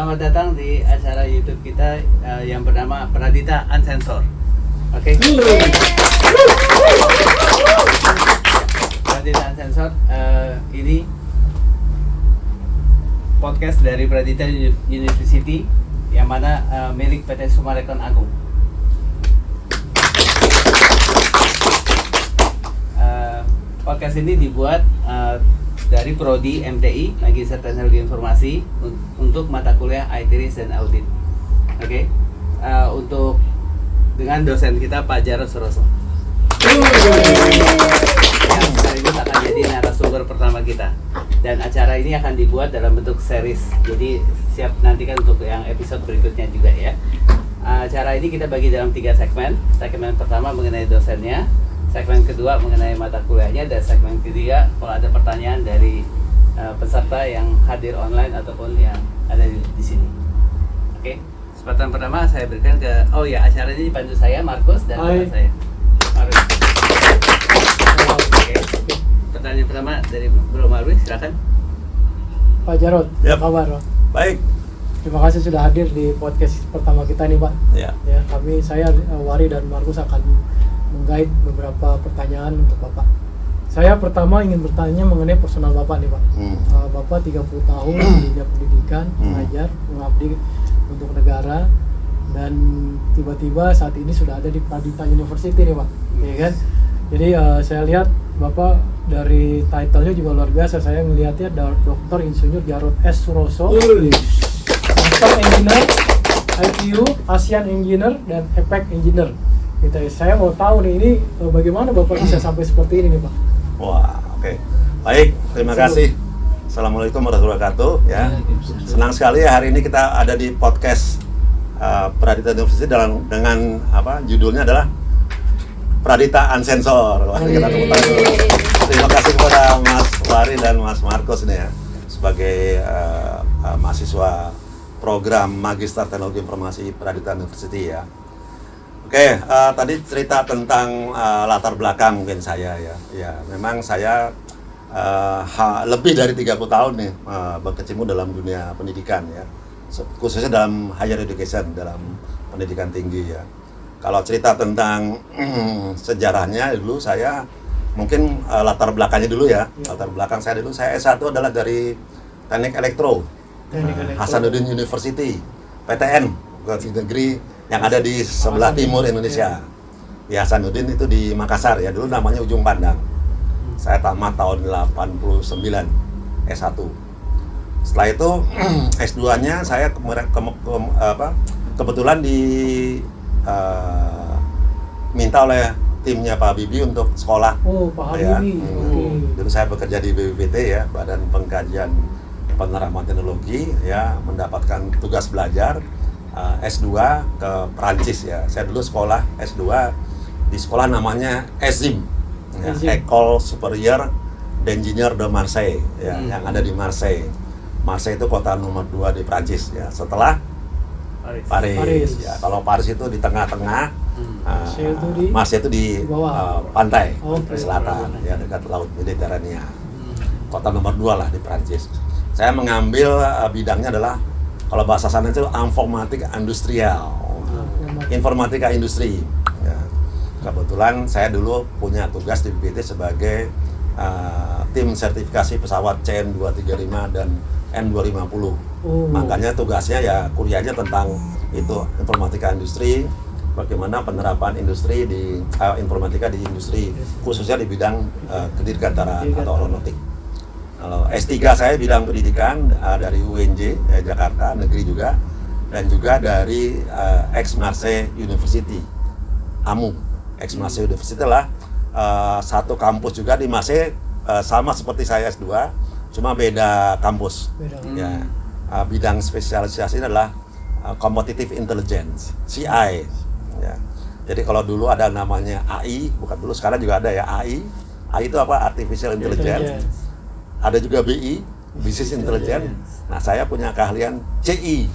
selamat datang di acara YouTube kita yang bernama Pradita Unsensor. Oke. Pradita Unsensor ini podcast dari Pradita University yang mana milik PT Summarecon Agung. Podcast ini dibuat dari Prodi MTI, Magister Teknologi Informasi untuk mata kuliah IT Risk dan Audit. Oke. Untuk dengan dosen kita Pak Jarod Suroso. Yang sekaligus akan jadi narasumber pertama kita. Dan acara ini akan dibuat dalam bentuk series. Jadi siap nantikan untuk yang episode berikutnya juga ya. Acara ini kita bagi dalam 3 segmen. Segmen pertama mengenai dosennya, segmen kedua mengenai mata kuliahnya, dan segmen ketiga kalau ada pertanyaan dari peserta yang hadir online ataupun yang ada di sini. Oke. Kesempatan pertama saya berikan ke acara ini dipandu saya Markus dan teman saya. Marwis. Oke. Pertanyaan pertama dari Bro Marwis, silakan. Pak Jarod, Yap. apa kabar? Baik. Terima kasih sudah hadir di podcast pertama kita nih, Pak. Ya. Ya, saya Wari dan Markus akan menggait beberapa pertanyaan untuk Bapak. Saya pertama ingin bertanya mengenai personal Bapak nih, Pak. Bapak 30 tahun di dunia pendidikan, mengajar, mengabdi untuk negara, dan tiba-tiba saat ini sudah ada di Pradita University nih, Pak. Ya kan? Jadi saya lihat Bapak dari title-nya juga luar biasa. Saya melihatnya Dr. Insinyur Jarod S. Suroso, Master Engineer, ITU, ASEAN Engineer, dan EPEC Engineer. Gitu ya. Saya mau tahu nih, ini bagaimana Bapak bisa sampai seperti ini nih, Pak? Wah, oke. Baik, terima kasih. Assalamualaikum warahmatullahi wabarakatuh. Ya, senang sekali ya hari ini kita ada di podcast Pradita University dengan judulnya adalah Pradita Unsensor. Wah, kita tepuk tangan dulu. Terima kasih kepada Mas Wari dan Mas Markus nih ya sebagai mahasiswa program Magister Teknologi Informasi Pradita University ya. Oke, tadi cerita tentang latar belakang mungkin saya ya. Ya, memang saya lebih dari 30 tahun nih berkecimpung dalam dunia pendidikan ya. Khususnya dalam higher education, dalam pendidikan tinggi ya. Kalau cerita tentang sejarahnya dulu saya mungkin latar belakangnya dulu ya. Latar belakang saya dulu, saya S1 adalah dari Teknik Elektro. Hasanuddin University, PTN, negeri yang ada di sebelah timur Indonesia. Di Hasanuddin itu di Makassar ya, dulu namanya Ujung Pandang. Saya tamat tahun 89 S1. Setelah itu S2-nya saya kebetulan minta oleh timnya Pak Habibie untuk sekolah. Oh, Pak Habibie. Ya. Dulu saya bekerja di BPPT ya, Badan Pengkajian Penerapan Teknologi ya, mendapatkan tugas belajar S2 ke Perancis ya. Saya dulu sekolah S2 di sekolah namanya ESIM ya, École Supérieure d'Ingénieurs de Marseille ya, yang ada di Marseille. Marseille itu kota nomor 2 di Perancis ya, setelah Paris. Ya. Kalau Paris itu di tengah-tengah, Marseille itu di pantai selatan ya, dekat Laut Mediterania. Kota nomor 2 lah di Perancis. Saya mengambil bidangnya adalah kalau bahasa sana itu informatika industrial, informatika industri. Ya. Kebetulan saya dulu punya tugas di BPT sebagai tim sertifikasi pesawat CN235 dan N250. Makanya tugasnya ya kuliahnya tentang itu informatika industri, bagaimana penerapan industri di informatika di industri, khususnya di bidang kedirgantara atau aeronautik. Kalau S3 saya bidang pendidikan dari UNJ Jakarta negeri juga, dan juga dari Aix-Marseille University, AMU. Aix-Marseille University adalah satu kampus juga di Marseille, sama seperti saya S2, cuma beda kampus. Ya, bidang spesialisasi adalah Competitive Intelligence, CI. Ya. Jadi kalau dulu ada namanya AI, bukan dulu, sekarang juga ada ya AI. AI itu apa? Artificial Intelligence. Ada juga BI, Business Intelligence. Nah, saya punya keahlian CI,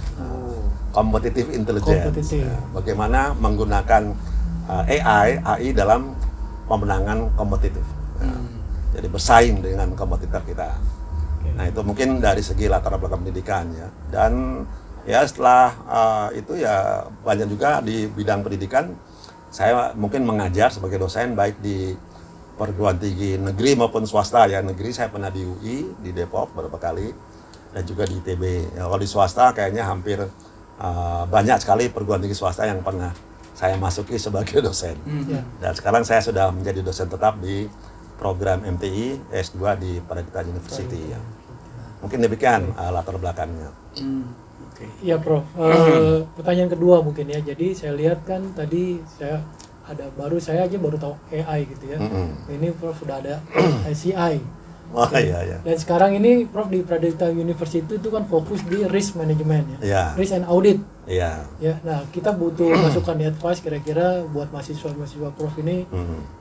Competitive Intelligence. Ya, bagaimana menggunakan AI dalam pemenangan kompetitif. Ya, jadi bersaing dengan kompetitor kita. Nah, itu mungkin dari segi latar belakang pendidikan ya. Dan Ya setelah itu ya banyak juga di bidang pendidikan. Saya mungkin mengajar sebagai dosen baik di perguruan tinggi negeri maupun swasta. Ya negeri saya pernah di UI di Depok beberapa kali dan juga di ITB. Ya, kalau di swasta kayaknya hampir banyak sekali perguruan tinggi swasta yang pernah saya masuki sebagai dosen. Dan sekarang saya sudah menjadi dosen tetap di program MTI S2 di Paradita University. Ya. Mungkin demikian latar belakangnya. Iya Prof, pertanyaan kedua mungkin ya. Jadi saya lihat kan tadi saya aja baru tahu AI gitu ya. Ini Prof sudah ada ICI. Oh iya. Dan sekarang ini Prof di Pradita University itu kan fokus di risk management ya. Risk and audit. Iya. Ya, nah kita butuh masukan di advice kira-kira buat mahasiswa Prof ini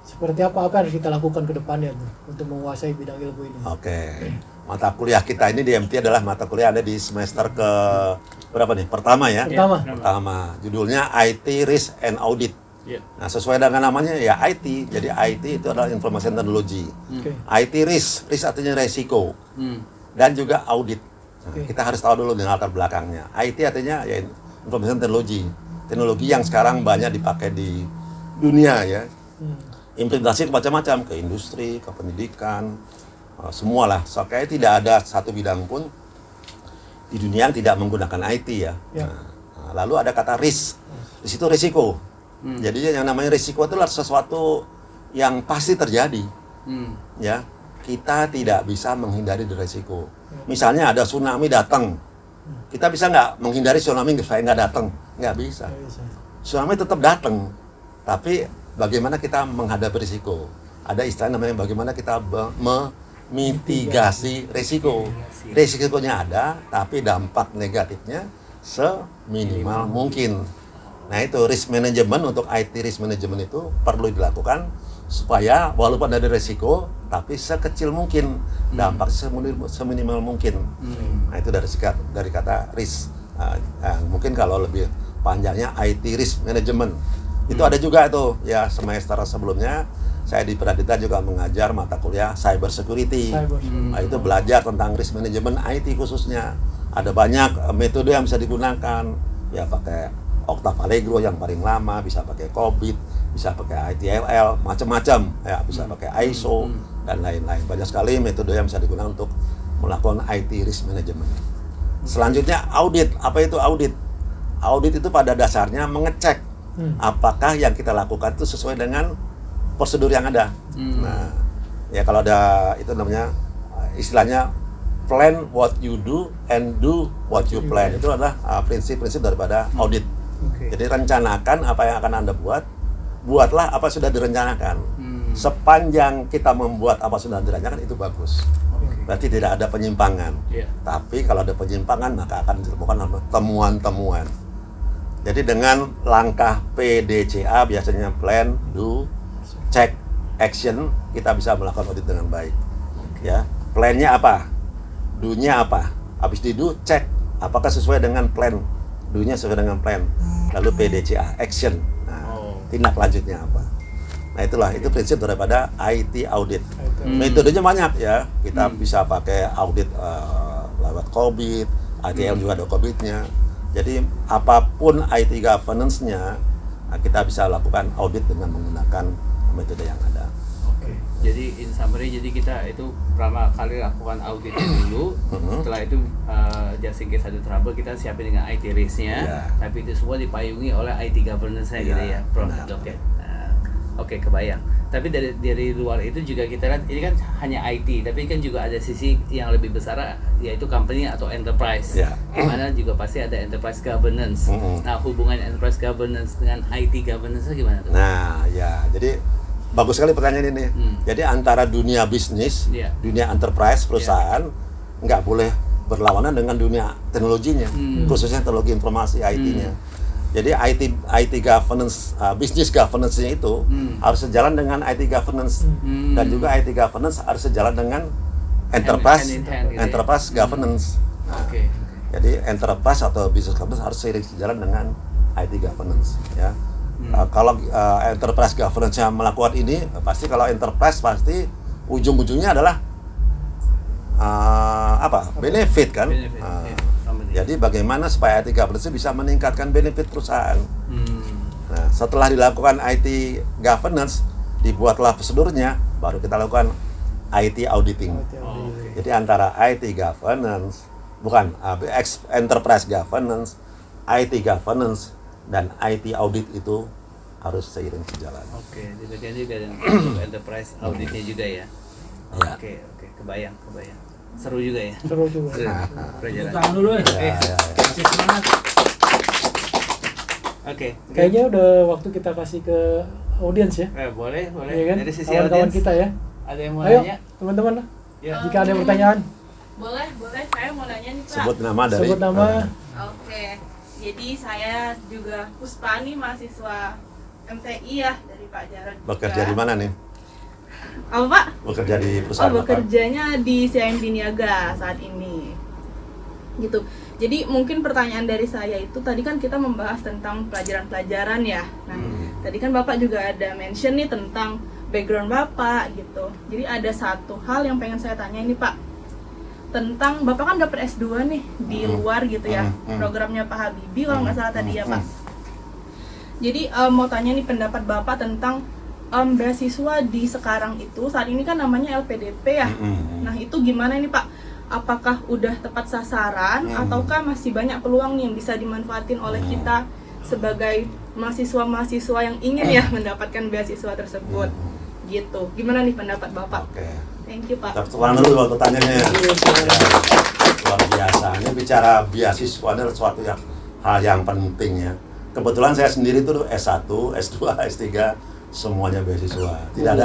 seperti apa yang harus kita lakukan ke depannya untuk menguasai bidang ilmu ini. Oke. Mata kuliah kita ini di MT adalah mata kuliah ada di semester ke berapa nih? Pertama ya? Pertama. Judulnya IT Risk and Audit. Nah, sesuai dengan namanya ya IT. Jadi IT itu adalah information technology. IT risk artinya resiko. Dan juga audit. Nah, kita harus tahu dulu dengan latar belakangnya. IT artinya ya information technology. Teknologi yang sekarang banyak dipakai di dunia ya. Implementasi ke macam-macam, ke industri, ke pendidikan, semualah. So, kayaknya tidak ada satu bidang pun di dunia yang tidak menggunakan IT ya. Nah, lalu ada kata risk. Di situ risiko. Jadi yang namanya risiko itu adalah sesuatu yang pasti terjadi. Ya, kita tidak bisa menghindari dari risiko. Misalnya ada tsunami datang, kita bisa nggak menghindari tsunami supaya nggak datang? Nggak bisa. Tsunami tetap datang, tapi bagaimana kita menghadapi risiko? Ada istilah namanya bagaimana kita mitigasi risiko. Risikonya ada, tapi dampak negatifnya seminimal mungkin. Nah itu risk management untuk IT risk management itu perlu dilakukan supaya walaupun ada risiko, tapi sekecil mungkin, dampak seminimal mungkin. Nah itu dari kata risk. Mungkin kalau lebih panjangnya IT risk management. Itu ada juga itu ya semester sebelumnya. Saya di Pradita juga mengajar mata kuliah cyber security. Nah, itu belajar tentang risk management IT khususnya. Ada banyak metode yang bisa digunakan. Ya pakai Octave Allegro yang paling lama, bisa pakai COBIT, bisa pakai ITIL, macam-macam. Ya bisa pakai ISO dan lain-lain. Banyak sekali metode yang bisa digunakan untuk melakukan IT risk management. Selanjutnya audit. Apa itu audit? Audit itu pada dasarnya mengecek apakah yang kita lakukan itu sesuai dengan prosedur yang ada. Nah, ya kalau ada itu namanya istilahnya plan what you do and do what you plan. Itu adalah prinsip-prinsip daripada audit. Jadi rencanakan apa yang akan Anda buat, buatlah apa sudah direncanakan. Sepanjang kita membuat apa sudah direncanakan itu bagus. Berarti tidak ada penyimpangan. Tapi kalau ada penyimpangan maka akan ditemukan temuan-temuan. Jadi dengan langkah PDCA biasanya plan, do, check, action, kita bisa melakukan audit dengan baik. Ya, plan-nya apa? Do-nya apa? Habis di do, check apakah sesuai dengan plan. Do-nya sesuai dengan plan. Lalu PDCA, action. Nah, tindak lanjutnya apa? Nah, itulah itu prinsip daripada IT audit. Metodenya banyak ya. Kita bisa pakai audit lewat COBIT, ITL juga ada COBIT-nya. Jadi apapun IT governance-nya, kita bisa lakukan audit dengan menggunakan metode yang ada. Jadi in summary, jadi kita itu pertama kali lakukan auditnya dulu. Setelah itu just in case ada trouble, kita siapin dengan IT risk-nya. Tapi itu semua dipayungi oleh IT governance-nya gitu ya, Prof. Oke. Oke, kebayang. Tapi dari luar itu juga kita lihat ini kan hanya IT, tapi kan juga ada sisi yang lebih besar yaitu company atau enterprise. Di mana juga pasti ada enterprise governance. Nah, hubungan enterprise governance dengan IT governance gimana tuh? Nah, ya, jadi bagus sekali pertanyaan ini. Jadi antara dunia bisnis, dunia enterprise perusahaan nggak boleh berlawanan dengan dunia teknologinya, khususnya teknologi informasi IT-nya. Jadi IT governance, business governance-nya itu harus sejalan dengan IT governance dan juga IT governance harus sejalan dengan enterprise governance. Nah, jadi enterprise atau business governance harus seiring sejalan dengan IT governance. Ya. Kalau enterprise governance-nya melakukan ini, pasti kalau enterprise pasti ujung-ujungnya adalah benefit kan. Jadi bagaimana supaya IT governance bisa meningkatkan benefit perusahaan. Nah, setelah dilakukan IT governance, dibuatlah prosedurnya, baru kita lakukan IT auditing. Jadi antara IT governance, bukan enterprise governance, IT governance, dan IT audit itu harus seiring sejalan. Oke, dibagian juga dengan enterprise auditnya juga ya. Ya. Oke, kebayang. Seru juga ya. Seru juga. Pelajaran. Tangan dulu ya. Masih semangat. Oke. Kayaknya udah waktu kita kasih ke audiens ya. Boleh. Iya kan? Dari sisi Kawan-kawan audiens kita ya. ada yang mau Ayo, nanya? teman-teman. Ya. Jika ada pertanyaan, Boleh. Saya mau nanya nih, Pak. Sebut nama dari sebut nama. Oke. Jadi saya juga Puspa nih, mahasiswa MTI ya dari Pak Jarod. bekerja di mana nih? Apa, Pak? Bekerja di perusahaan apa? Bekerjanya di CIMB Niaga saat ini. Gitu. Jadi mungkin pertanyaan dari saya itu tadi kan kita membahas tentang pelajaran-pelajaran ya. Nah, tadi kan Bapak juga ada mention nih tentang background Bapak gitu. Jadi ada satu hal yang pengen saya tanya ini, Pak. Tentang Bapak kan dapat S2 nih di luar gitu ya. Programnya Pak Habibie kalau nggak salah tadi ya, Pak. Jadi mau tanya nih pendapat Bapak tentang beasiswa di sekarang itu, saat ini kan namanya LPDP ya. Nah itu gimana ini Pak? Apakah udah tepat sasaran ataukah masih banyak peluang nih yang bisa dimanfaatin oleh kita sebagai mahasiswa-mahasiswa yang ingin ya mendapatkan beasiswa tersebut? Gitu. Gimana nih pendapat Bapak? Oke. Thank you Pak. Ulang dulu waktu tanyanya. Ya. Luar biasa. Ini bicara beasiswa adalah suatu hal yang penting ya. Kebetulan saya sendiri tuh S1, S2, S3 semuanya beasiswa. Tidak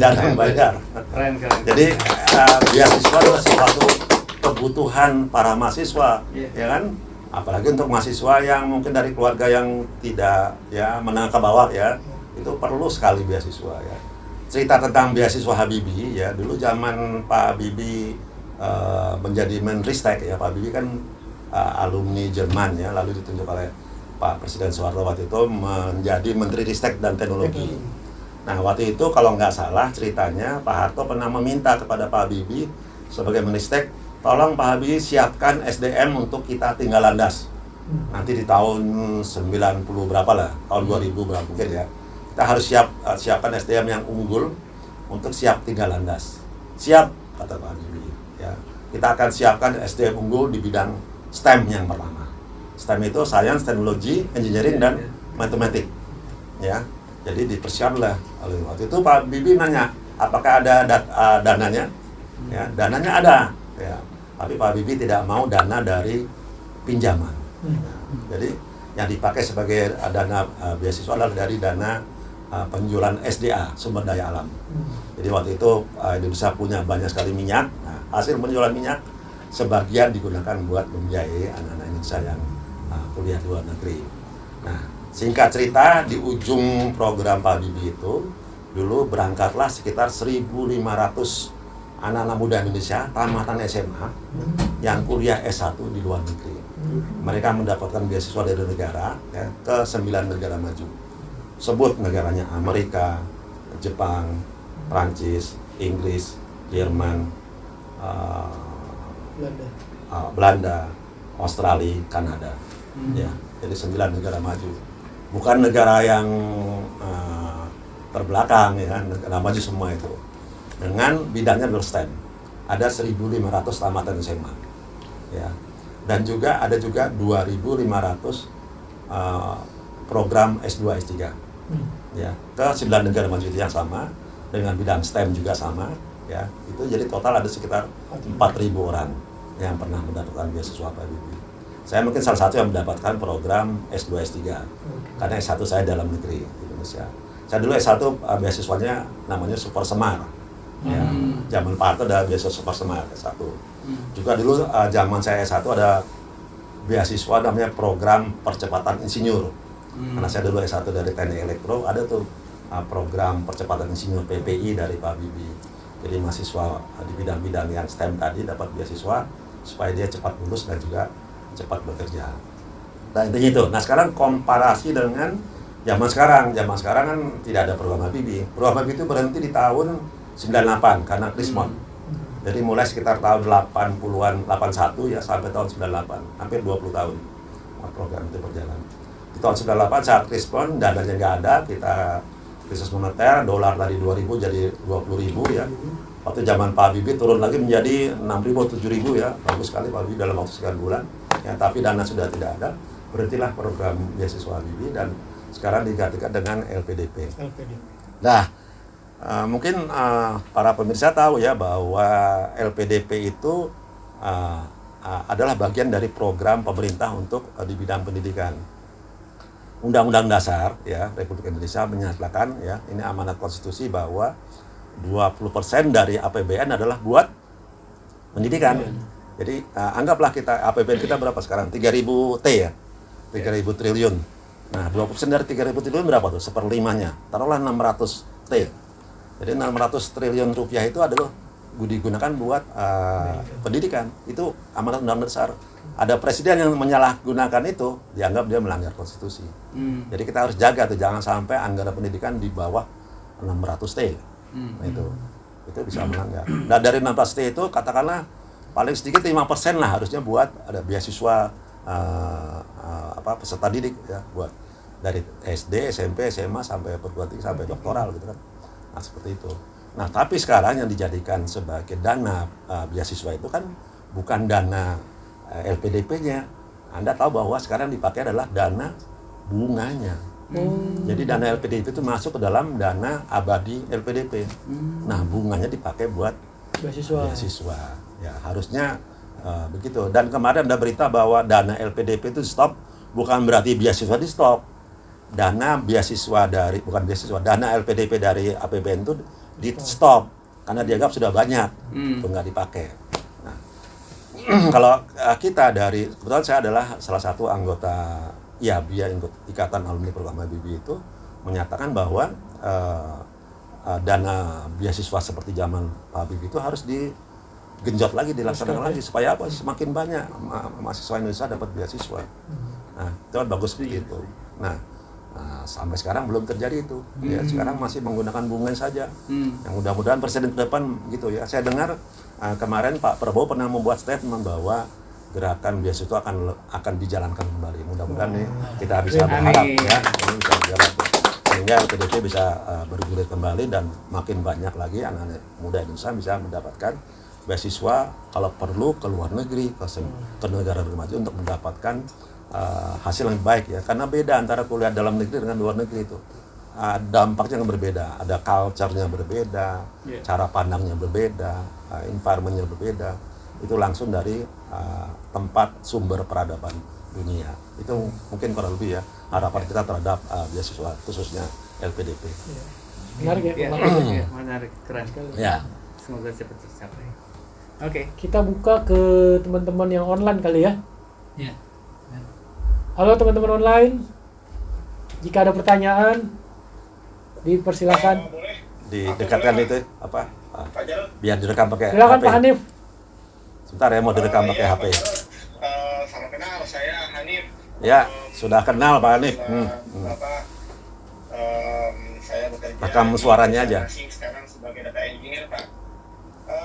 ada yang bayar. Keren. Jadi beasiswa adalah suatu kebutuhan para mahasiswa, ya kan? Apalagi untuk mahasiswa yang mungkin dari keluarga yang tidak ya menengah ke bawah ya, itu perlu sekali beasiswa ya. Cerita tentang beasiswa Habibie ya, dulu zaman Pak Habibie menjadi Menristek ya, Pak Habibie kan alumni Jerman ya, lalu ditunjuk oleh Pak Presiden Soeharto waktu itu menjadi Menteri Ristek dan Teknologi. Nah waktu itu kalau nggak salah ceritanya Pak Harto pernah meminta kepada Pak Habibie sebagai Menristek, tolong Pak Habibie siapkan SDM untuk kita tinggal landas. Nanti di tahun 90 berapa lah, tahun 2000 berapa mungkin ya. Kita harus siapkan SDM yang unggul untuk siap tinggal landas. Siap, kata Pak Habibie. Ya. Kita akan siapkan SDM unggul di bidang STEM yang pertama. STEM itu Science, Technology, Engineering, dan Matematik. Ya, jadi dipersiaplah. Waktu itu Pak Habibie nanya, apakah ada dananya? Ya, dananya ada. Ya, tapi Pak Habibie tidak mau dana dari pinjaman. Ya, jadi yang dipakai sebagai dana beasiswa adalah dari dana penjualan SDA, sumber daya alam. Jadi waktu itu Indonesia punya banyak sekali minyak. Nah, hasil penjualan minyak sebagian digunakan buat membiayai anak-anak Indonesia yang kuliah di luar negeri. Nah, singkat cerita di ujung program Pak Habibie itu dulu berangkatlah sekitar 1.500 anak-anak muda Indonesia tamatan SMA yang kuliah S1 di luar negeri. Mereka mendapatkan beasiswa dari negara ya, ke 9 negara maju. Sebut negaranya Amerika, Jepang, Prancis, Inggris, Jerman, Belanda, Australia, Kanada. Ya, jadi 9 negara maju. Bukan negara yang terbelakang ya, negara maju semua itu. Dengan bidangnya STEM. Ada 1.500 tamatan SMA. Ya. Dan juga ada 2.500 program S2 S3. Ya, ke 9 negara maju itu yang sama dengan bidang STEM juga sama ya. Itu jadi total ada sekitar 4.000 orang yang pernah mendapatkan beasiswa Pak Habibie. Saya mungkin salah satu yang mendapatkan program S2 S3 karena S1 saya dalam negeri di Indonesia. Saya dulu S1 beasiswanya namanya Super Semar. Ya, zaman Pak Harto ada beasiswa Super Semar S1. Juga dulu zaman saya S1 ada beasiswa namanya program percepatan insinyur. Karena saya dulu S1 dari Teknik Elektro, ada tuh program percepatan insinyur PPI dari Pak Habibie. Jadi mahasiswa di bidang-bidang yang STEM tadi dapat beasiswa supaya dia cepat lulus dan juga cepat bekerja. Nah intinya itu. Nah sekarang komparasi dengan zaman sekarang kan tidak ada program Habibie. Program Habibie itu berhenti di tahun 98 karena Krismon. Jadi mulai sekitar tahun 80-an, 81 ya sampai tahun 98, hampir 20 tahun program itu berjalan. Di tahun 98 saat respon, dananya nggak ada, kita krisis moneter, dolar dari 2.000 jadi 20.000 ya. Waktu zaman Pak Habibie turun lagi menjadi 6.000, 7.000 ya, bagus sekali Pak Habibie dalam waktu sekian bulan. Ya, tapi dana sudah tidak ada, berhentilah program beasiswa Habibie dan sekarang digantikan dengan LPDP. Nah, mungkin para pemirsa tahu ya bahwa LPDP itu adalah bagian dari program pemerintah untuk di bidang pendidikan. Undang-Undang Dasar ya Republik Indonesia menyatakan ya ini amanat konstitusi bahwa 20% dari APBN adalah buat pendidikan. Jadi anggaplah kita APBN kita berapa sekarang? 3.000 T ya. 3.000 triliun. Nah, 20% dari 3.000 triliun berapa tuh? Seperlimanya. Taruhlah 600 T. Jadi 600 triliun rupiah itu adalah digunakan buat pendidikan. Itu amanat Undang-Undang Dasar. Ada presiden yang menyalahgunakan itu, dianggap dia melanggar konstitusi. Jadi kita harus jaga tuh, jangan sampai anggaran pendidikan di bawah 600 T. Nah, itu bisa melanggar. Nah, dari 600 T itu katakanlah paling sedikit 5% lah harusnya buat ada beasiswa peserta didik ya, buat dari SD, SMP, SMA sampai perguruan tinggi sampai doktoral gitu kan. Nah, seperti itu. Nah, tapi sekarang yang dijadikan sebagai dana beasiswa itu kan bukan dana LPDP-nya. Anda tahu bahwa sekarang dipakai adalah dana bunganya. Jadi dana LPDP itu masuk ke dalam dana abadi LPDP. Nah, bunganya dipakai buat beasiswa. Ya, harusnya begitu. Dan kemarin ada berita bahwa dana LPDP itu stop, bukan berarti beasiswa di stop. Dana beasiswa dari dana LPDP dari APBN itu di stop karena dianggap sudah banyak, itu nggak dipakai. Nah, kalau kita kebetulan saya adalah salah satu anggota IABI, Ikatan Alumni Program Habibie, itu menyatakan bahwa dana beasiswa seperti zaman Pak Habibie itu harus digenjot lagi, dilaksanakan lagi supaya apa? Semakin banyak mahasiswa Indonesia dapat beasiswa. Nah, itu kan bagus begitu. Nah, sampai sekarang belum terjadi itu. Ya, sekarang masih menggunakan bunga saja. Yang mudah-mudahan presiden ke depan gitu ya. Saya dengar kemarin Pak Prabowo pernah membuat statement bahwa gerakan beasiswa akan dijalankan kembali. Mudah-mudahan nih kita bisa berharap ya, ini bisa berjalan sehingga LPDP bisa bergulir kembali dan makin banyak lagi anak-anak muda Indonesia bisa mendapatkan beasiswa kalau perlu ke luar negeri, ke negara bermaju untuk mendapatkan hasil yang baik ya, karena beda antara kuliah dalam negeri dengan luar negeri itu dampaknya yang berbeda, ada culture-nya berbeda, cara pandangnya berbeda, environment-nya berbeda, itu langsung dari tempat sumber peradaban dunia. Itu mungkin kurang lebih ya harapan kita terhadap beasiswa khususnya LPDP. Menarik ya? Ya, menarik, keren. Ya. Semoga cepat tercapai. Oke. Kita buka ke teman-teman yang online kali ya. Ya. Halo teman-teman online, jika ada pertanyaan dipersilakan. Didekatkan itu apa? Biar direkam pakai Silakan HP. Pak Hanif. Sebentar ya, mau direkam pakai HP. Salam kenal, saya Hanif. Ya, sudah kenal Pak Hanif. Saya bekerja Rekam suaranya aja. sekarang sebagai data engineer, Pak.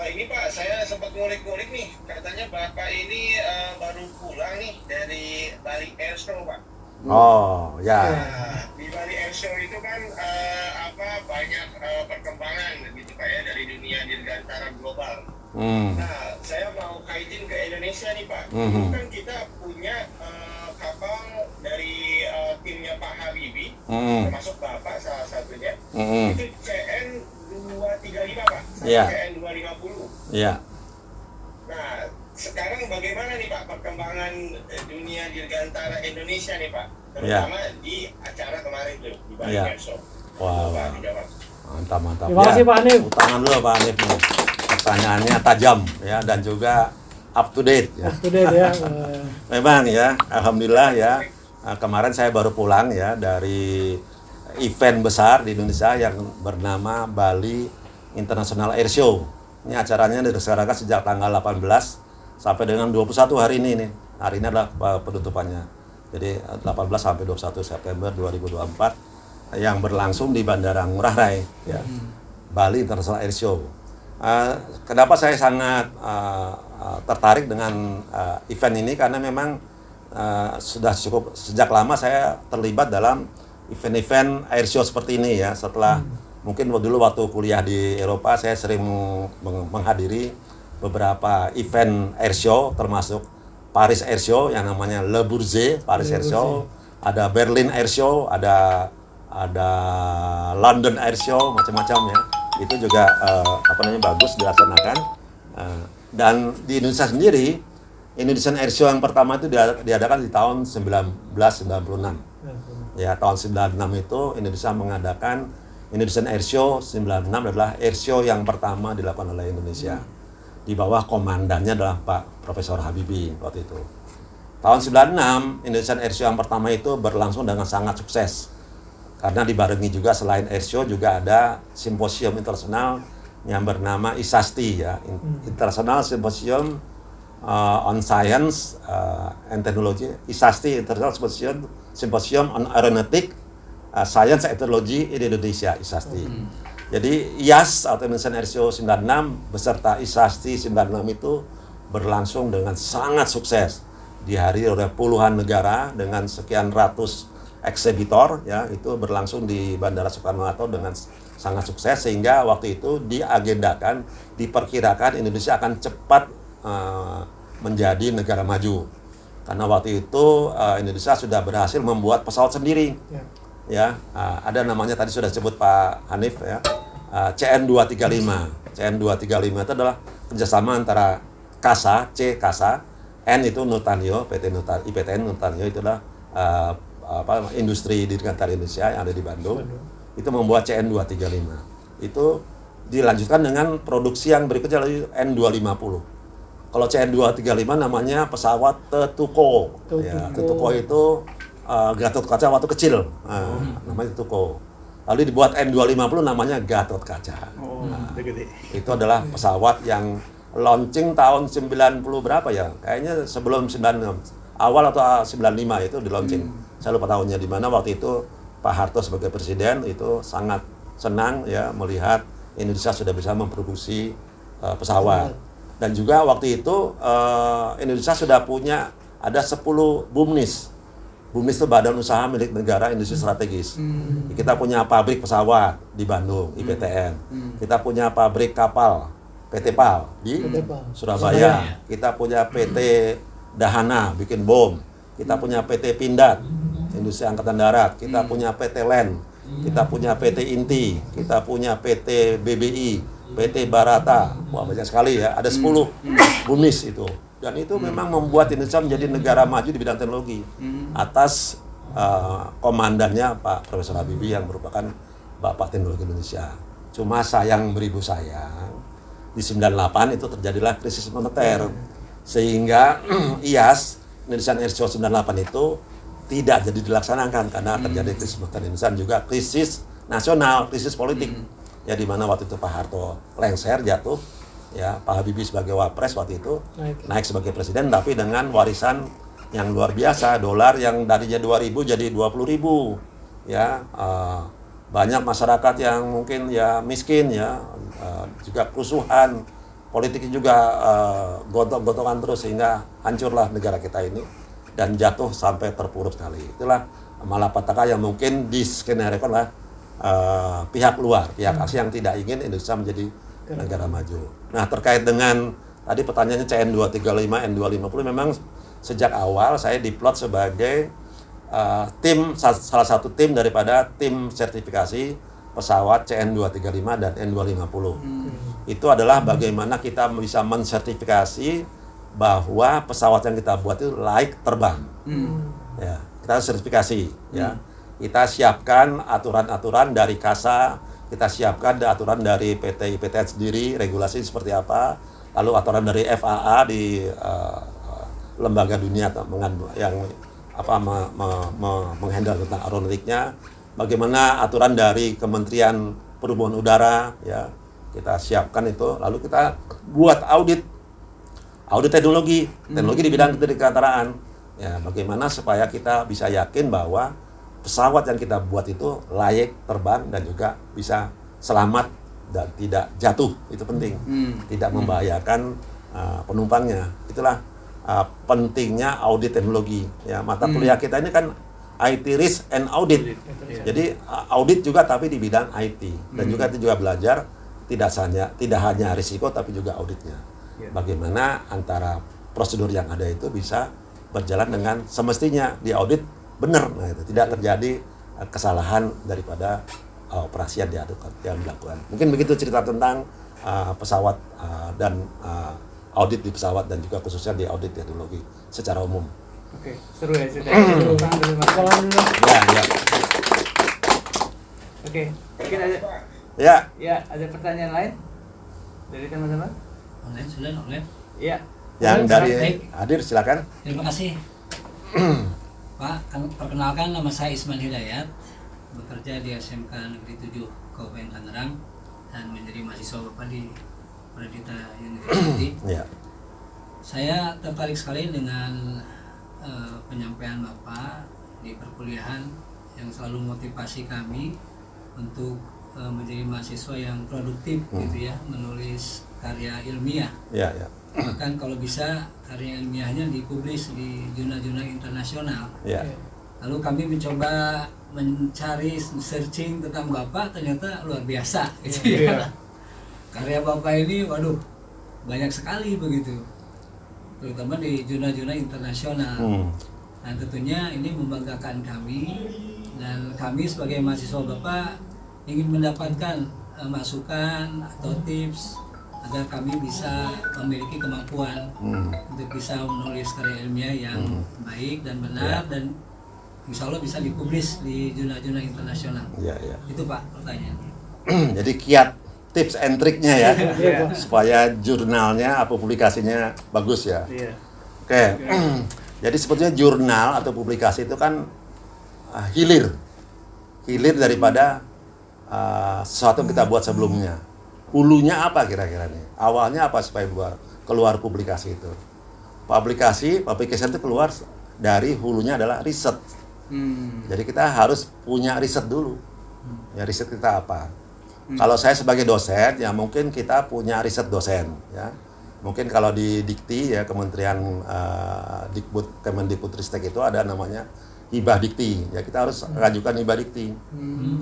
Ini Pak, saya sempat ngulik-ngulik nih. Katanya Bapak ini baru pulang nih dari Bali Air Show, Pak. Oh, ya. Nah, di Bali Air Show itu kan banyak perkembangan gitu Pak ya dari dunia dirgantara global. Nah, saya mau kaitin ke Indonesia nih Pak. Itu kan kita punya kapal dari timnya Pak Habibie, termasuk Bapak salah satunya. Itu CN 235 Pak, Iya. CN 250. Iya. Nah, sekarang bagaimana nih Pak perkembangan dunia dirgantara Indonesia nih Pak, terutama di acara kemarin tuh di Bali Air Show. Wow. Pak, dijawab. Mantap. Terima kasih Pak Hanif. Tangan dulu Pak Hanif. Pertanyaannya tajam ya dan juga up to date ya. Up to date ya. Memang ya, alhamdulillah ya. Kemarin saya baru pulang ya dari event besar di Indonesia yang bernama Bali International Air Show. Ini acaranya diselenggarakan sejak tanggal 18 sampai dengan 21 hari ini nih. Hari ini adalah penutupannya. Jadi 18 sampai 21 September 2024 yang berlangsung di Bandara Ngurah Rai ya. Bali International Air Show. Kenapa saya sangat tertarik dengan event ini, karena memang sudah cukup sejak lama saya terlibat dalam event-event airshow seperti ini ya. Setelah mungkin dulu waktu kuliah di Eropa, saya sering menghadiri beberapa event airshow, termasuk Paris Airshow yang namanya Le Bourget Paris Airshow, ada Berlin Airshow, ada London Airshow, macam-macam ya. Itu juga bagus dilaksanakan. Dan di Indonesia sendiri, Indonesian Airshow yang pertama itu diadakan di tahun 1996. Ya, tahun 96 itu Indonesia mengadakan Indonesian Airshow. 96 adalah airshow yang pertama dilakukan oleh Indonesia. Di bawah komandannya adalah Pak Profesor Habibie waktu itu. Tahun 96, Indonesian Airshow yang pertama itu berlangsung dengan sangat sukses. Karena dibarengi juga selain airshow juga ada simposium internasional yang bernama ISASTI ya, International Symposium on Science and Technology, ISASTI International Symposium on Aeronautic Science and Technology in Indonesia, ISASTI. Jadi IAS atau Indonesian Airshow 96 beserta ISASTI 96 itu berlangsung dengan sangat sukses. Dihadiri oleh puluhan negara dengan sekian ratus eksibitor ya, itu berlangsung di Bandara Soekarno-Hatta dengan sangat sukses, sehingga waktu itu diagendakan, diperkirakan Indonesia akan cepat menjadi negara maju. Karena waktu itu Indonesia sudah berhasil membuat pesawat sendiri. Ya, ada namanya tadi sudah disebut Pak Hanif ya, CN235. CN235 itu adalah kerjasama antara CASA, N itu Nutanio, IPTN Nutanio itu adalah industri dirgantara Indonesia yang ada di Bandung. Itu membuat CN235. Itu dilanjutkan dengan produksi yang berikutnya lagi N250. Kalau CN235 namanya pesawat Tetuko. Ya, Tetuko itu Gatot Kaca waktu kecil, namanya Tetuko. Lalu dibuat N250 namanya Gatot Kaca. Itu adalah pesawat yang launching tahun 90 berapa ya? Kayaknya sebelum 96, awal atau 95 itu di launching. Saya lupa tahunnya di mana. Waktu itu Pak Harto sebagai presiden itu sangat senang ya melihat Indonesia sudah bisa memproduksi pesawat. Dan juga waktu itu Indonesia sudah punya ada 10 BUMNIS. BUMNIS itu Badan Usaha Milik Negara Industri Strategis. Kita punya pabrik pesawat di Bandung, IPTN. Kita punya pabrik kapal, PT PAL di Surabaya. Kita punya PT Dahana, bikin bom. Kita punya PT Pindad, Industri Angkatan Darat. Kita punya PT LEN. Kita punya PT Inti. Kita punya PT BBI, PT Barata. Wah, banyak sekali ya. Ada 10 BUMNIS itu. Dan itu memang membuat Indonesia menjadi negara maju di bidang teknologi atas komandannya Pak Profesor Habibie yang merupakan Bapak Teknologi Indonesia. Cuma sayang beribu sayang, di 98 itu terjadilah krisis moneter, sehingga IAS Indonesian Airshow 98 itu tidak jadi dilaksanakan karena terjadi krisis moneter Indonesia dan juga krisis nasional, krisis politik. Ya, di mana waktu itu Pak Harto lengser, jatuh. Ya, Pak Habibie sebagai wapres waktu itu naik sebagai presiden, tapi dengan warisan yang luar biasa, dolar yang darinya 2.000 jadi 20.000. Ya, banyak masyarakat yang mungkin ya miskin ya, juga kerusuhan, politiknya juga gontok-gontokan terus, sehingga hancurlah negara kita ini dan jatuh sampai terpuruk sekali. Itulah malapetaka yang mungkin diskenariokan oleh pihak luar, pihak asing yang tidak ingin Indonesia menjadi negara maju. Nah, terkait dengan tadi pertanyaannya CN235, N250, memang sejak awal saya diplot sebagai salah satu tim daripada tim sertifikasi pesawat CN235 dan N250. Itu adalah bagaimana kita bisa mensertifikasi bahwa pesawat yang kita buat itu layak terbang. Ya, kita sertifikasi ya. Kita siapkan aturan-aturan dari CASA, kita siapkan aturan dari PT IPTN sendiri, regulasi seperti apa, lalu aturan dari FAA di lembaga dunia yang menghandle tentang aeronautiknya, bagaimana aturan dari Kementerian Perhubungan Udara, ya kita siapkan itu, lalu kita buat audit teknologi di bidang kedirgantaraan, ya bagaimana supaya kita bisa yakin bahwa pesawat yang kita buat itu layak terbang dan juga bisa selamat dan tidak jatuh, itu penting. Tidak membahayakan penumpangnya. Itulah pentingnya audit teknologi. Ya, mata kuliah kita ini kan IT Risk and Audit. Jadi audit juga tapi di bidang IT, dan juga itu juga belajar tidak hanya risiko tapi juga auditnya. Bagaimana antara prosedur yang ada itu bisa berjalan dengan semestinya, di audit benar, nah itu tidak terjadi kesalahan daripada operasi yang dilakukan. Mungkin begitu cerita tentang pesawat dan audit di pesawat, dan juga khususnya di audit teknologi secara umum. Oke, seru ya ceritanya. Alhamdulillah. Ya. Oke, mungkin ada ada pertanyaan lain dari teman-teman? Online. Iya. Yang dari Baik. hadir silakan. Terima kasih. Pak, perkenalkan nama saya Isman Hidayat, bekerja di SMK Negeri 7 Kabupaten Tangerang dan menjadi mahasiswa Bapak di Pradita University. Ya. Saya tertarik sekali dengan penyampaian Bapak di perkuliahan yang selalu motivasi kami untuk menjadi mahasiswa yang produktif gitu ya, menulis karya ilmiah. Ya. Bahkan kalau bisa karya ilmiahnya dipublis di jurnal-jurnal internasional. Ya. Lalu kami mencoba mencari searching tentang Bapak, ternyata luar biasa gitu ya. Karya Bapak ini waduh banyak sekali begitu, terutama di jurnal-jurnal internasional. Dan tentunya ini membanggakan kami, dan kami sebagai mahasiswa Bapak ingin mendapatkan masukan atau tips agar kami bisa memiliki kemampuan untuk bisa menulis karya ilmiah yang baik dan benar, dan insya Allah bisa dipublis di jurnal-jurnal internasional. Ya. Itu Pak pertanyaan. Jadi kiat tips and triknya ya, supaya jurnalnya atau publikasinya bagus ya. Iya. Oke. Jadi sebetulnya jurnal atau publikasi itu kan hilir daripada sesuatu yang kita buat sebelumnya. Hulunya apa kira-kira nih? Awalnya apa supaya keluar publikasi itu? Publikasi itu keluar dari hulunya adalah riset. Jadi kita harus punya riset dulu. Ya, riset kita apa? Kalau saya sebagai dosen, ya mungkin kita punya riset dosen. Ya, mungkin kalau di Dikti ya, Kementerian Kemendikbudristek itu ada namanya hibah dikti. Ya, kita harus mengajukan hibah dikti.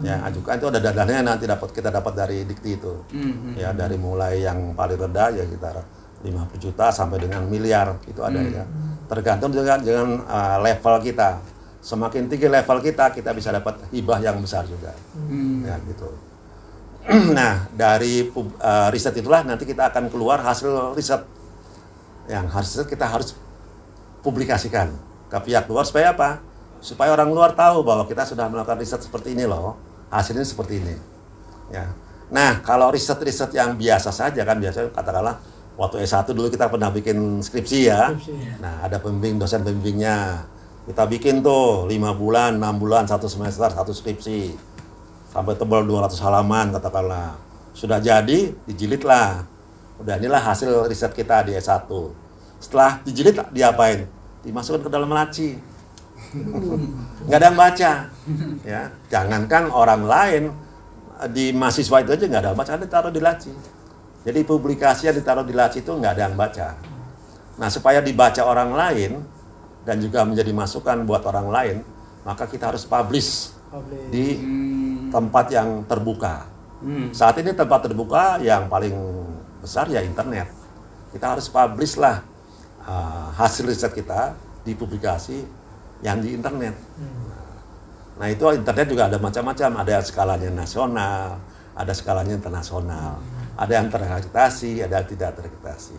Ya, ajukan itu ada dananya nanti kita dapat dari dikti itu. Ya, dari mulai yang paling rendah ya kita 50 juta sampai dengan miliar itu ada ya. Tergantung dengan level kita. Semakin tinggi level kita bisa dapat hibah yang besar juga. Ya, gitu. Nah, dari riset itulah nanti kita akan keluar hasil riset. Yang hasil kita harus publikasikan ke pihak luar supaya apa? Supaya orang luar tahu bahwa kita sudah melakukan riset seperti ini loh, hasilnya seperti ini. Ya. Nah, kalau riset-riset yang biasa saja kan, biasanya katakanlah waktu S1 dulu kita pernah bikin skripsi ya. Nah, ada dosen pembimbingnya. Kita bikin tuh 5 bulan, 6 bulan, 1 semester, 1 skripsi. Sampai tebal 200 halaman katakanlah. Sudah jadi, dijilid lah. Udah, inilah hasil riset kita di S1. Setelah dijilid, diapain? Dimasukkan ke dalam laci. Nggak ada yang baca. Ya, jangankan orang lain, di mahasiswa itu aja nggak ada yang baca, ditaruh di laci. Jadi publikasi yang ditaruh di laci itu nggak ada yang baca. Nah, supaya dibaca orang lain, dan juga menjadi masukan buat orang lain, maka kita harus publish di tempat yang terbuka. Saat ini tempat terbuka yang paling besar ya internet. Kita harus publish lah hasil riset kita di publikasi yang di internet. Nah, itu internet juga ada macam-macam, ada skalanya nasional, ada skalanya internasional, ada yang terakreditasi, ada yang tidak terakreditasi.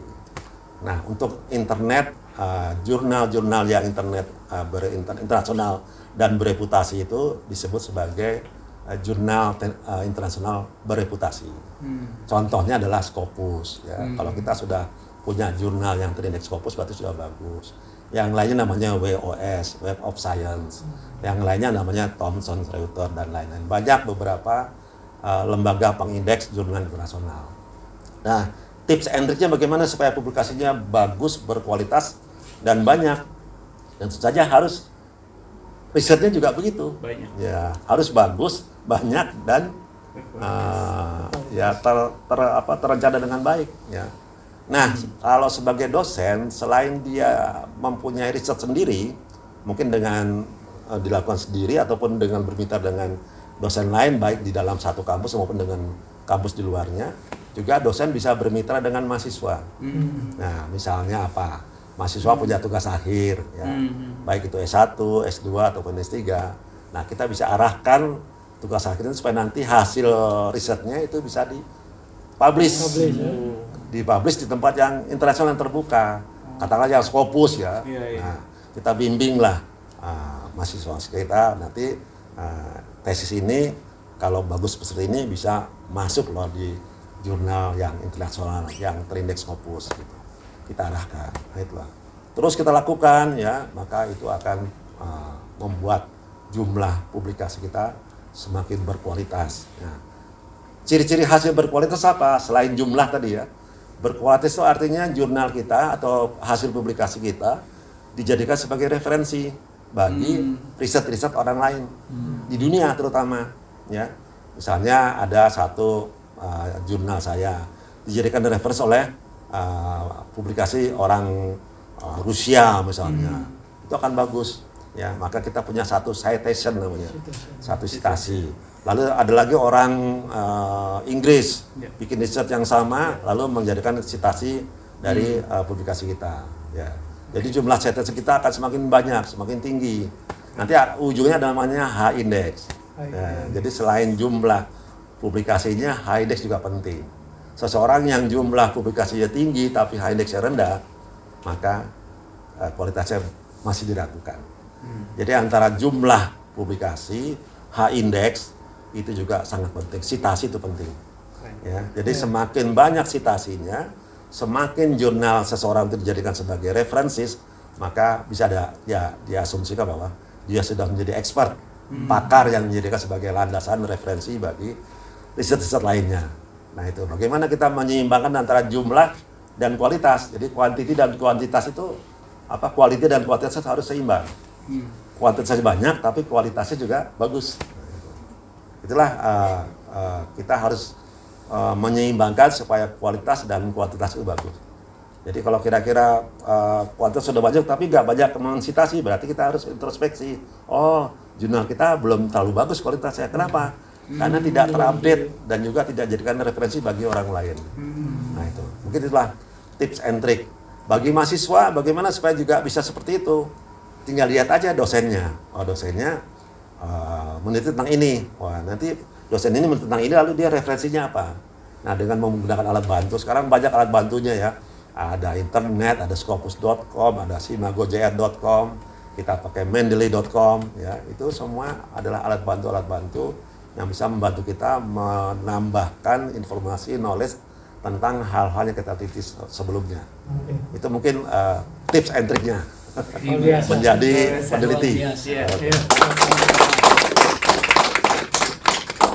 Nah, untuk internet, jurnal-jurnal yang internasional dan bereputasi itu disebut sebagai jurnal internasional bereputasi. Contohnya adalah Scopus. Ya. Kalau kita sudah punya jurnal yang terindeks Scopus, berarti sudah bagus. Yang lainnya namanya WOS, Web of Science. Yang lainnya namanya Thomson Reuters dan lain-lain. Banyak beberapa lembaga pengindeks jurnal internasional. Nah, tips and triknya bagaimana supaya publikasinya bagus, berkualitas, dan banyak. Dan tentu saja harus risetnya juga begitu. Banyak. Ya, harus bagus, banyak, dan ya terencana dengan baik ya. Nah, kalau sebagai dosen, selain dia mempunyai riset sendiri, mungkin dengan dilakukan sendiri ataupun dengan bermitra dengan dosen lain, baik di dalam satu kampus maupun dengan kampus di luarnya, juga dosen bisa bermitra dengan mahasiswa. Nah, misalnya apa? Mahasiswa punya tugas akhir, ya, baik itu S1, S2 ataupun S3. Nah, kita bisa arahkan tugas akhir itu supaya nanti hasil risetnya itu bisa dipublish. Dipublish di tempat yang internasional yang terbuka, katakanlah yang Scopus ya. Nah, kita bimbinglah mahasiswa kita nanti tesis ini kalau bagus seperti ini bisa masuk loh di jurnal yang internasional yang terindeks Scopus gitu. Kita arahkan, nah itulah. Terus kita lakukan ya, maka itu akan membuat jumlah publikasi kita semakin berkualitas. Nah, ciri-ciri hasil berkualitas apa? Selain jumlah tadi ya. Berkualitas itu artinya jurnal kita atau hasil publikasi kita dijadikan sebagai referensi bagi riset-riset orang lain di dunia terutama ya. Misalnya ada satu jurnal saya dijadikan referensi oleh publikasi orang Rusia misalnya, itu akan bagus ya. Maka kita punya satu citation namanya, satu citasi. Lalu ada lagi orang Inggris bikin riset yang sama, lalu menjadikan citasi dari publikasi kita. Ya. Jadi jumlah citasi kita akan semakin banyak, semakin tinggi. Nanti ujungnya namanya H-index. Ya, jadi selain jumlah publikasinya, H-index juga penting. Seseorang yang jumlah publikasinya tinggi tapi H-indexnya rendah, maka kualitasnya masih diragukan. Jadi antara jumlah publikasi, H-index itu juga sangat penting. Citasi itu penting. Ya, jadi semakin banyak citasinya, semakin jurnal seseorang itu dijadikan sebagai referensi, maka bisa diasumsikan bahwa dia sudah menjadi expert, pakar yang menjadikan sebagai landasan referensi bagi riset-riset lainnya. Nah itu bagaimana kita menyeimbangkan antara jumlah dan kualitas. Jadi kuantiti dan kuantitas itu quality dan kuantitas harus seimbang. Kuantitasnya banyak tapi kualitasnya juga bagus. Itulah kita harus menyeimbangkan supaya kualitas dan kuantitas itu bagus. Jadi kalau kira-kira kuantitas sudah banyak tapi nggak banyak mensitasi, berarti kita harus introspeksi. Oh, jurnal kita belum terlalu bagus kualitasnya. Kenapa? Karena tidak terupdate dan juga tidak jadikan referensi bagi orang lain. Nah itu, mungkin itulah tips and trick. Bagi mahasiswa, bagaimana supaya juga bisa seperti itu? Tinggal lihat aja dosennya. Oh, dosennya meneliti tentang ini. Wah, nanti dosen ini meneliti tentang ini, lalu dia referensinya apa? Nah, dengan menggunakan alat bantu, sekarang banyak alat bantunya ya. Ada internet, ada scopus.com, ada simagojr.com, kita pakai mendeley.com, ya. Itu semua adalah alat bantu yang bisa membantu kita menambahkan informasi, knowledge tentang hal-hal yang kita teliti sebelumnya. Itu mungkin tips and triknya menjadi peneliti.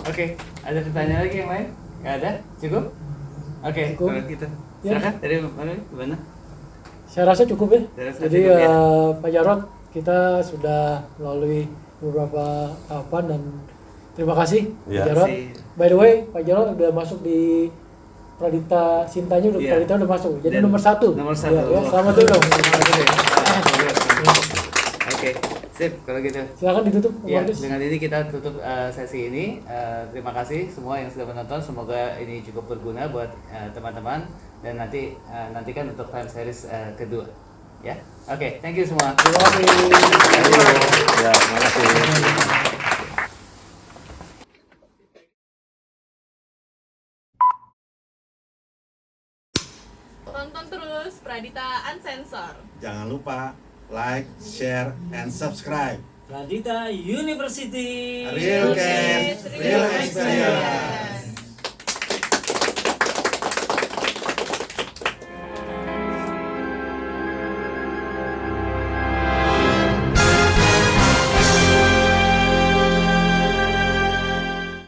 Oke, ada pertanyaan lagi yang lain? Nggak ada? Cukup? Oke, kalau gitu. Silakan, dari mana? Gimana? Saya rasa cukup ya. Jadi cukup, ya. Pak Jarod, kita sudah melalui beberapa tahapan dan terima kasih Ya. Pak Jarod. By the way, Pak Jarod udah masuk di Pradita Sintanya, Ya. Pradita udah masuk. Jadi Dan nomor 1. Nomor 1. Ya, selamat dulu dong. Oke, sip kalau gitu. Silakan ditutup. Ya, Martis. dengan ini kita tutup sesi ini. Terima kasih semua yang sudah menonton. Semoga ini cukup berguna buat teman-teman dan nantikan untuk time series kedua. Ya, oke, thank you semua. Terima kasih. Ya, terima kasih. Tonton terus Pradita Uncensored. Jangan lupa like, share, and subscribe. Pradita University. Real case, real experience.